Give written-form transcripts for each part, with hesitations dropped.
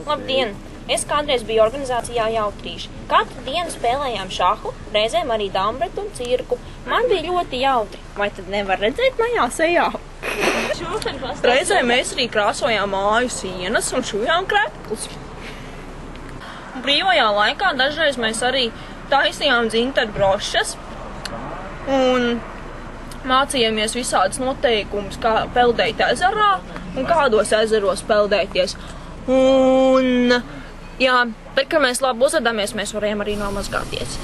Labdien! Es kādreiz biju organizācijā Jautrīši. Katru dienu spēlējām šahu, reizēm arī dambretu un cirku. Man bija ļoti jautri. Vai tad nevar redzēt manā sejā? Reizēm mēs arī krāsojām māju sienas un šujām krēklus. Brīvajā laikā dažreiz mēs arī taisījām dzintaru brošas un mācījāmies visādas noteikumus, kā peldēt ezerā un kādos ezeros peldēties. Un, jā, bet, kad mēs labi uzvedāmies, mēs varējām arī nomazgāties.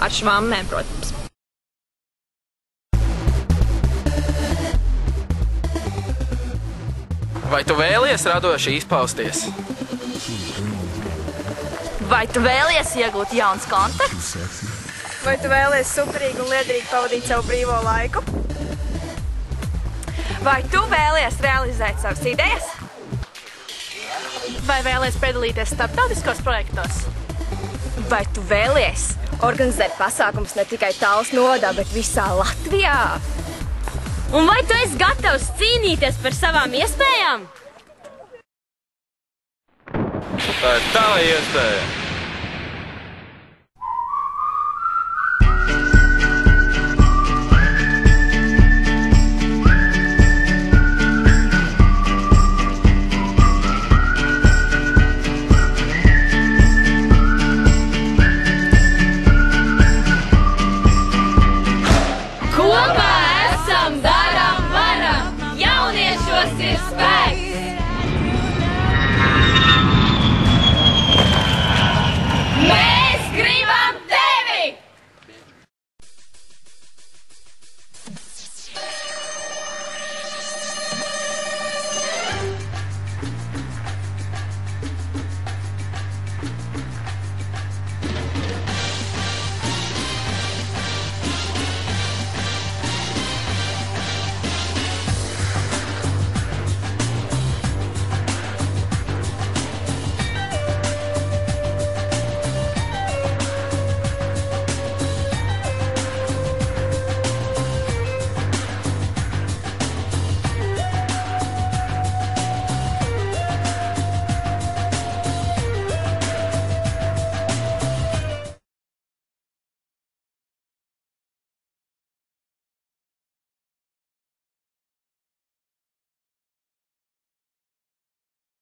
Ar švammēm, protams. Vai tu vēlies radoši izpausties? Vai tu vēlies iegūt jauns kontakts? Vai tu vēlies superīgi un liederīgi pavadīt savu brīvo laiku? Vai tu vēlies realizēt savas idejas? Vai vēlies piedalīties starptautiskos projektos? Vai tu vēlies organizēt pasākumus ne tikai Tallas novadā, bet visā Latvijā? Un vai tu esi gatavs cīnīties par savām iespējām? Tā ir tava iespēja. Kopā esam, daram, varam! Jauniešos ir spēks!